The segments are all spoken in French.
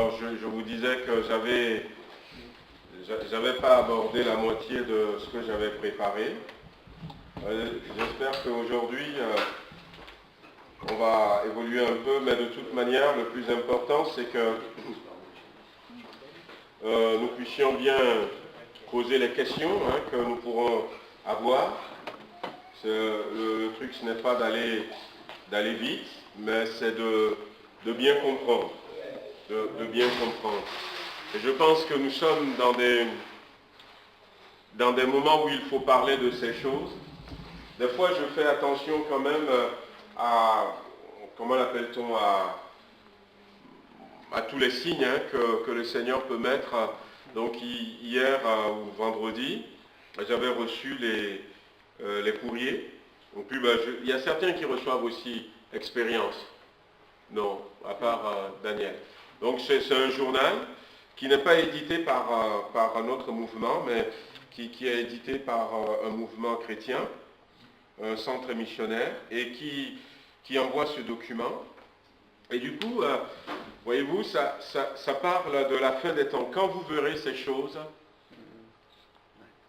Alors, je vous disais que j'avais pas abordé la moitié de ce que j'avais préparé. J'espère qu'aujourd'hui, on va évoluer un peu, mais de toute manière, le plus important, c'est que nous puissions bien poser les questions que nous pourrons avoir. Le truc, ce n'est pas d'aller vite, mais c'est de bien comprendre. De bien comprendre. Et je pense que nous sommes dans des moments où il faut parler de ces choses. Des fois, je fais attention quand même comment l'appelle-t-on, à tous les signes que le Seigneur peut mettre. Donc hier ou vendredi, j'avais reçu les courriers. Donc puis, il y a certains qui reçoivent aussi expérience. Non, à part Daniel. Donc c'est un journal qui n'est pas édité par un autre mouvement, mais qui est édité par un mouvement chrétien, un centre missionnaire, et qui envoie ce document. Et du coup, voyez-vous, ça parle de la fin des temps. Quand vous verrez ces choses,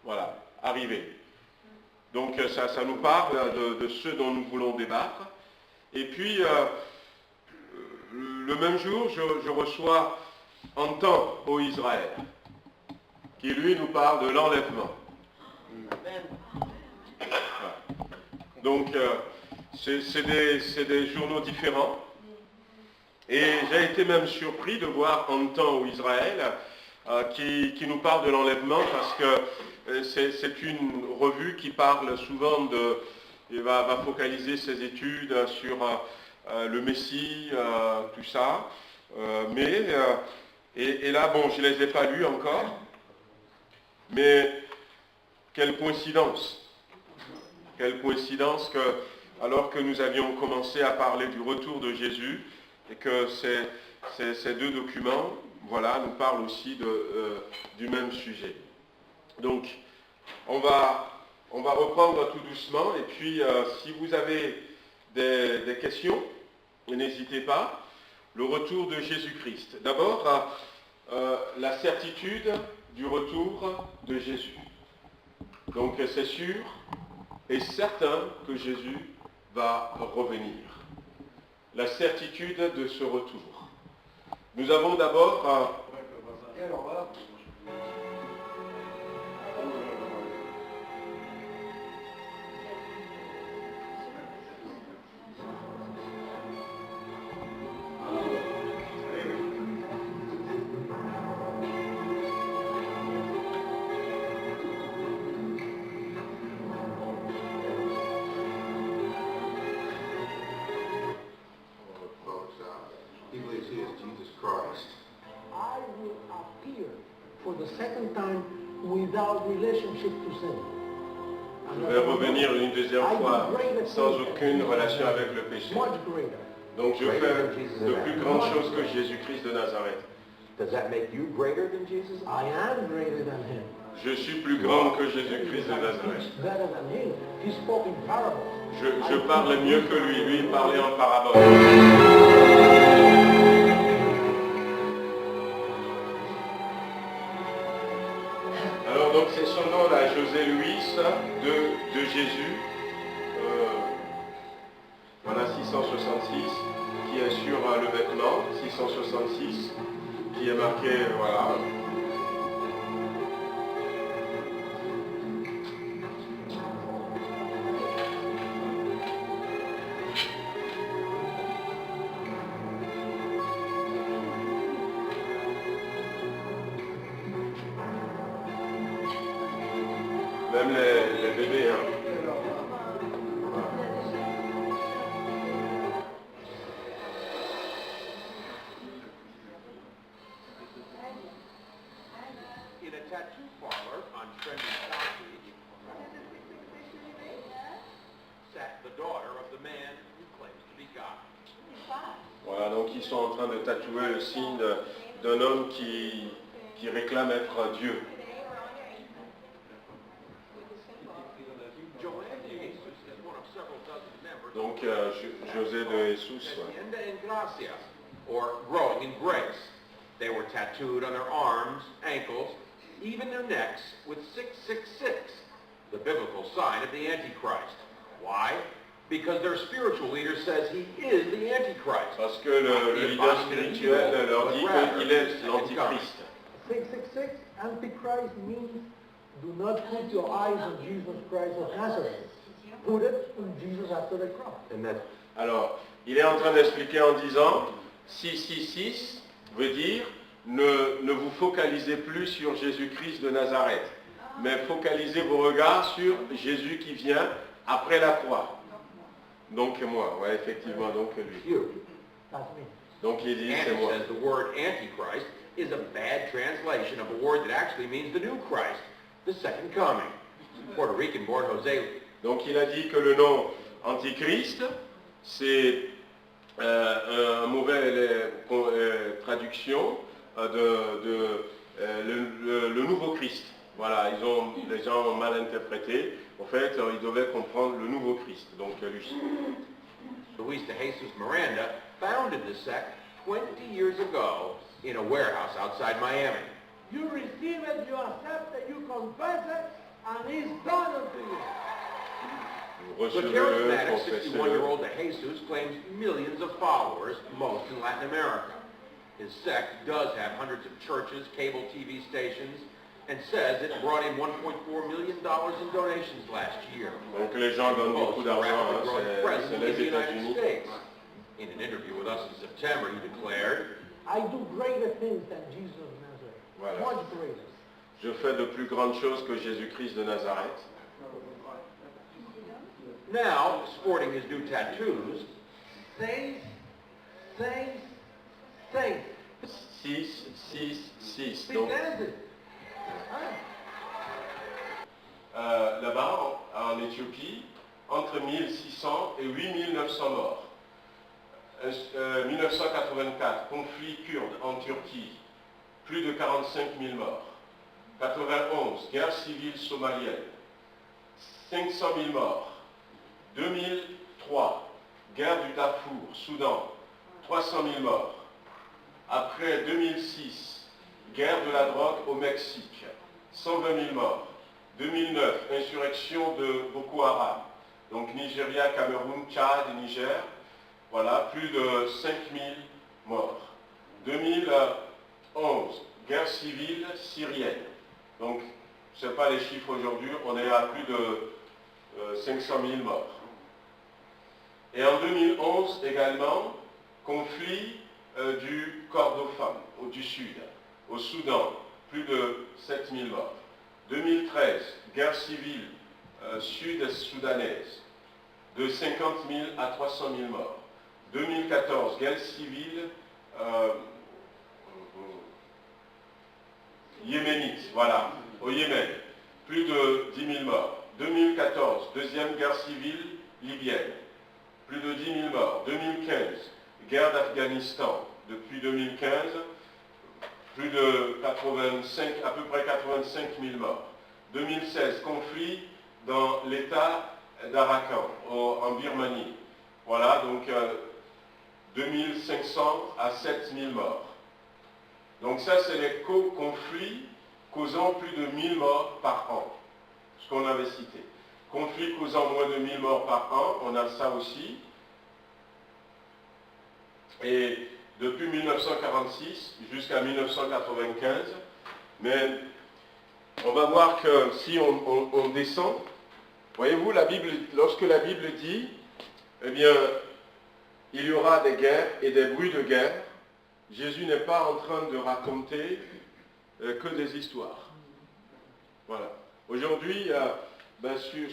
voilà, arriver. Donc ça nous parle de ce dont nous voulons débattre. Et puis, le même jour, je reçois Entend, ô Israël, qui lui nous parle de l'enlèvement. Voilà. Donc, c'est des journaux différents. Et j'ai été même surpris de voir Entend, ô Israël, qui nous parle de l'enlèvement, parce que c'est une revue qui parle souvent il va focaliser ses études sur le Messie, tout ça. Et là, bon, je ne les ai pas lus encore, mais quelle coïncidence que, alors que nous avions commencé à parler du retour de Jésus, et que ces deux documents, voilà, nous parlent aussi du même sujet. Donc, on va reprendre tout doucement, et puis si vous avez des questions, n'hésitez pas. Le retour de Jésus-Christ. D'abord, la certitude du retour de Jésus. Donc c'est sûr et certain que Jésus va revenir. La certitude de ce retour. Nous avons d'abord... Je vais revenir une deuxième fois sans aucune relation avec le péché. Donc je fais de plus grandes choses que Jésus-Christ de Nazareth. Je suis plus grand que Jésus-Christ de Nazareth. Je parle mieux que lui. Lui, il parlait en parabole. Alors donc c'est son nom là, José Luis de Jésus. Voilà 666 qui est sur le vêtement, 666 qui est marqué, voilà. Même les bébés, hein. Voilà. In a tattoo parlor on Trenton Street sat the daughter of the man who claims to be God. Voilà, donc ils sont en train de tatouer le signe d'un homme qui réclame être Dieu. Donc José de Jesus. Hacienda en Gracia, or growing in grace. They were tattooed on their arms, ankles, even their necks with 666, the biblical sign of the Antichrist. Why? Because their spiritual leader says he is the Antichrist. Parce que le leader spirituel leur dit qu'il est l'Antichrist. 666, Antichrist means do not put your eyes on Jesus Christ of Nazareth. Put it on Jesus after the cross. Alors, il est en train d'expliquer en disant 666 veut dire ne vous focalisez plus sur Jésus-Christ de Nazareth, mais focalisez vos regards sur Jésus qui vient après la croix. Donc moi, ouais, effectivement, donc lui. That's me. Donc il dit c'est Anna moi. says the word Antichrist is a bad translation of a word that actually means the new Christ, the second coming. Puerto Rican born Jose. Donc il a dit que le nom Antichrist, c'est une mauvaise traduction de le nouveau Christ. Voilà, les gens ont mal interprété. En fait, ils devaient comprendre le nouveau Christ, donc lui. Luis de Jesus Miranda founded the sect 20 years ago in a warehouse outside Miami. You receive it, you accept it, you confess it, and it's done unto you. The Recevez-le, charismatic confessez-le. 61-year-old de Jesus claims millions of followers, most in Latin America. His sect does have hundreds of churches, cable TV stations, and says it brought in $1.4 million in donations last year. Donc les gens donnent beaucoup d'argent, hein, c'est Present in les the United États-Unis. States. In an interview with us in September, he declared, I do greater things than Jesus of Nazareth. Voilà. Much greater. Je fais de plus grandes choses que Jésus-Christ de Nazareth. now sporting his new tattoos, Saints, saints, saints. 6, 6, 6. Be Donc blessed. là-bas, en Éthiopie, entre 1600 et 8900 morts. 1984, conflit kurde en Turquie, plus de 45 000 morts. 91, guerre civile somalienne, 500 000 morts. 2003, guerre du Darfour, Soudan, 300 000 morts. Après 2006, guerre de la drogue au Mexique, 120 000 morts. 2009, insurrection de Boko Haram, donc Nigeria, Cameroun, Tchad et Niger, voilà, plus de 5 000 morts. 2011, guerre civile syrienne, donc ce n'est pas les chiffres aujourd'hui, on est à plus de 500 000 morts. Et en 2011 également, conflit du Kordofan, du sud, au Soudan, plus de 7 000 morts. 2013, guerre civile sud-soudanaise, de 50 000 à 300 000 morts. 2014, guerre civile yéménite, voilà, au Yémen, plus de 10 000 morts. 2014, deuxième guerre civile libyenne, plus de 10 000 morts. 2015, guerre d'Afghanistan, depuis 2015, plus de 85, à peu près 85 000 morts. 2016, conflit dans l'État d'Arakan, en Birmanie. Voilà, donc 2500 à 7000 morts. Donc ça, c'est les conflits causant plus de 1000 morts par an, ce qu'on avait cité. Conflits causant moins de 1000 morts par an, on a ça aussi. Et depuis 1946 jusqu'à 1995, mais on va voir que si on descend, voyez-vous, la Bible, lorsque la Bible dit, eh bien, il y aura des guerres et des bruits de guerre, Jésus n'est pas en train de raconter que des histoires. Voilà. Aujourd'hui,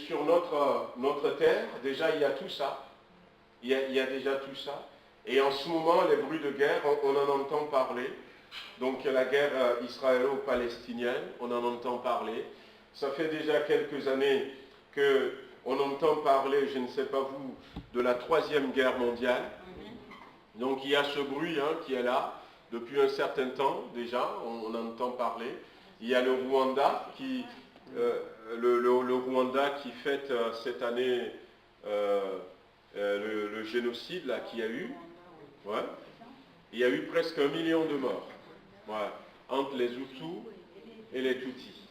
sur notre terre, déjà il y a tout ça. Il y a déjà tout ça. Et en ce moment, les bruits de guerre, on en entend parler. Donc la guerre israélo-palestinienne, on en entend parler. Ça fait déjà quelques années qu'on entend parler, je ne sais pas vous, de la Troisième Guerre mondiale. Donc il y a ce bruit qui est là, depuis un certain temps déjà, on en entend parler. Il y a le Rwanda le Rwanda qui fête cette année le génocide là qu'il y a eu. Ouais. Il y a eu presque 1 million de morts. Voilà. Entre les Hutus et les Tutsis.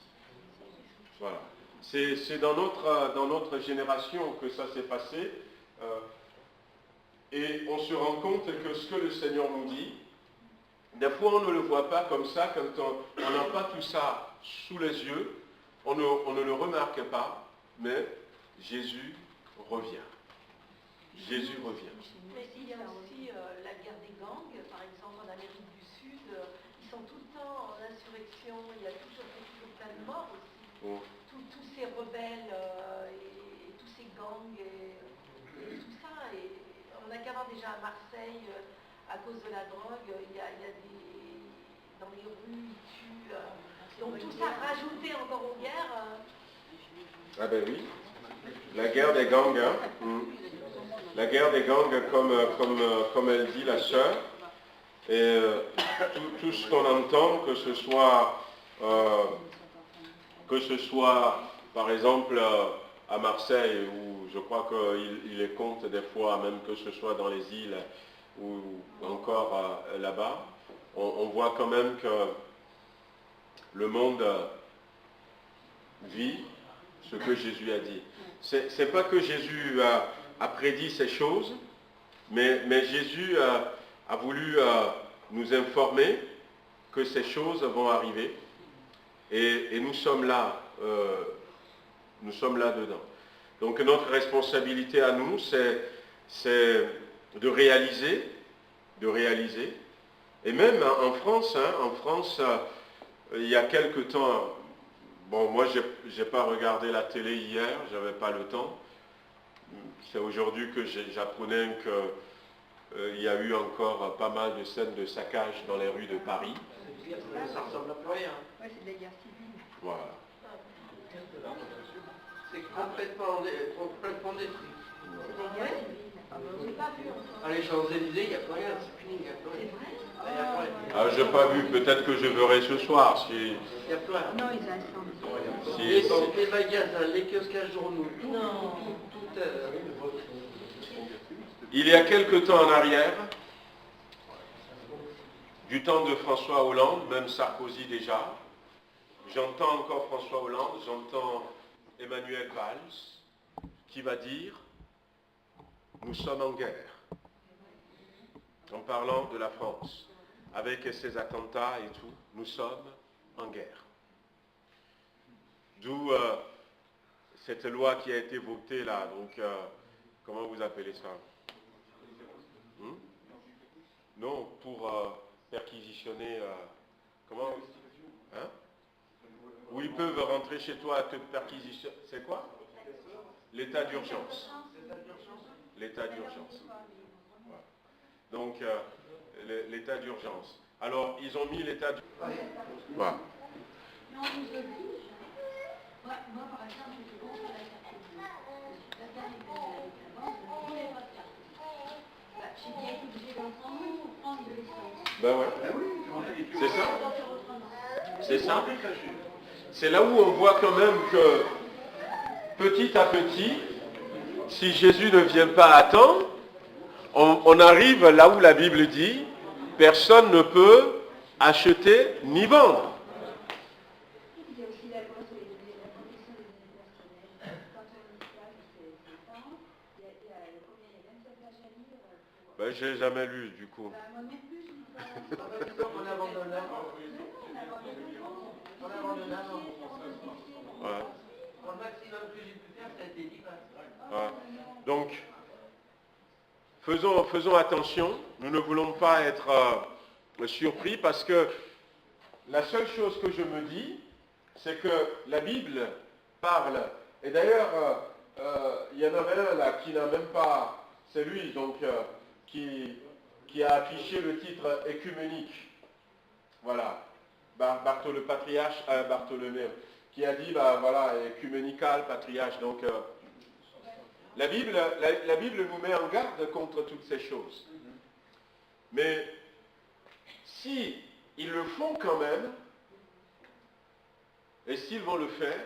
Voilà. C'est dans notre génération que ça s'est passé. Et on se rend compte que ce que le Seigneur nous dit, des fois on ne le voit pas comme ça, quand on n'a pas tout ça sous les yeux, on ne le remarque pas, mais Jésus revient. Jésus revient. Mais il y a aussi la guerre des gangs, par exemple en Amérique du Sud, ils sont tout le temps en insurrection, il y a toujours plein de morts aussi. Oh. Tous ces rebelles et tous ces gangs et tout ça. Et on a qu'à voir déjà à Marseille, à cause de la drogue, il y a des... dans les rues, ils tuent. Donc tout ça rajouté encore aux guerres. Ah ben oui, la guerre des gangs, hein. La guerre des gangs, comme elle dit la sœur, et tout ce qu'on entend, que ce soit par exemple à Marseille, où je crois qu'il les compte des fois, même que ce soit dans les îles ou encore là-bas, on voit quand même que le monde vit ce que Jésus a dit. C'est pas que Jésus a prédit ces choses, mais Jésus a voulu nous informer que ces choses vont arriver, et nous sommes là dedans. Donc notre responsabilité à nous, c'est de réaliser, et même en France, il y a quelque temps, bon, moi j'ai pas regardé la télé hier, j'avais pas le temps. C'est aujourd'hui que j'apprenais qu'il y a eu encore pas mal de scènes de saccage dans les rues de Paris. Ça ressemble à plus rien. Ouais, c'est de la guerre civile. Voilà. C'est complètement détruit. J'ai pas vu encore. À les Champs-Élysées, il n'y a plus rien, c'est fini, il n'y a plus rien. Il n'y a plus rien. Ah, j'ai pas vu, peut-être que je verrai ce soir. Si, Il n'y a plus rien. Non, ils incendient. Les banques, les magasins, les kiosques à journaux, tout. il y a quelque temps en arrière, du temps de François Hollande, même Sarkozy déjà, j'entends encore François Hollande, j'entends Emmanuel Valls, qui va dire « Nous sommes en guerre », en parlant de la France, avec ses attentats et tout, nous sommes en guerre. D'où cette loi qui a été votée là, donc comment vous appelez ça? Non, pour perquisitionner, comment? Hein? Où ils peuvent rentrer chez toi à te perquisitionner. C'est quoi? L'état d'urgence. L'état d'urgence. Voilà. Donc, l'état d'urgence. Alors, ils ont mis l'état d'urgence. Voilà. Non, on nous oblige. Moi, par exemple, j'étais contre la carte bleue. La dernière année avec la banque, je ne voulais pas de carte bleue. J'ai bien été obligée d'en prendre une pour prendre de l'essence. Ben ouais. C'est ça. C'est ça. C'est là où on voit quand même que petit à petit, si Jésus ne vient pas à temps, on arrive là où la Bible dit, personne ne peut acheter ni vendre. Il y a aussi la protection des données personnelles. Quand on fait ses parents, il y a 27 pages à lire. Ben, je l'ai jamais lu du coup. Moi non plus, je lis pas. On abandonne l'avant. On abandonne l'avant. Voilà. Pour le maximum que j'ai pu faire, ça a été 10 pages. Voilà. Donc, faisons attention, nous ne voulons pas être surpris, parce que la seule chose que je me dis, c'est que la Bible parle, et d'ailleurs, il y en avait un là qui n'a même pas, c'est lui donc, qui a affiché le titre écuménique, voilà, Bartholoméo, patriarche, Bartholoméo, qui a dit, voilà, écuménical, patriarche, donc... La Bible nous met en garde contre toutes ces choses. Mais si ils le font quand même, et s'ils vont le faire,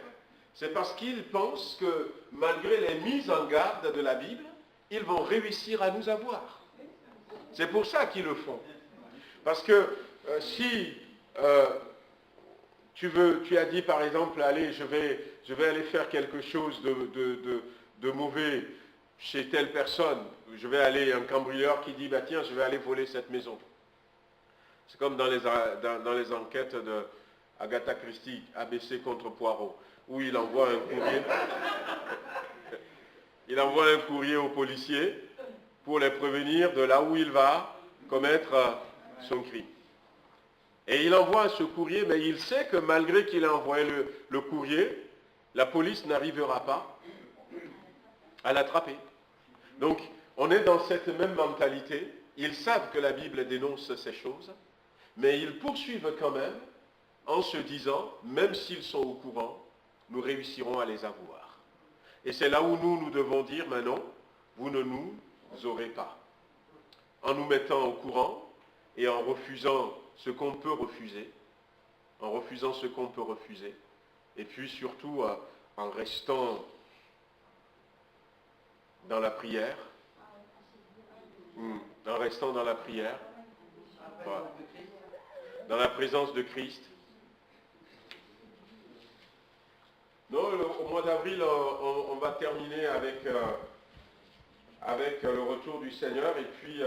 c'est parce qu'ils pensent que malgré les mises en garde de la Bible, ils vont réussir à nous avoir. C'est pour ça qu'ils le font. Parce que si tu as dit par exemple, allez, je vais aller faire quelque chose de mauvais chez telle personne. Je vais aller, un cambrioleur qui dit, bah tiens, je vais aller voler cette maison. C'est comme dans les enquêtes de Agatha Christie, ABC contre Poirot, où il envoie un courrier. Il envoie un courrier aux policiers pour les prévenir de là où il va commettre son crime. Et il envoie ce courrier, mais il sait que malgré qu'il ait envoyé le courrier, la police n'arrivera pas à l'attraper. Donc, on est dans cette même mentalité. Ils savent que la Bible dénonce ces choses, mais ils poursuivent quand même en se disant, même s'ils sont au courant, nous réussirons à les avoir. Et c'est là où nous devons dire, mais non, vous ne nous aurez pas. En nous mettant au courant et en refusant ce qu'on peut refuser, et puis surtout en restant dans la prière, voilà, dans la présence de Christ. Non, au mois d'avril, on va terminer avec le retour du Seigneur, et puis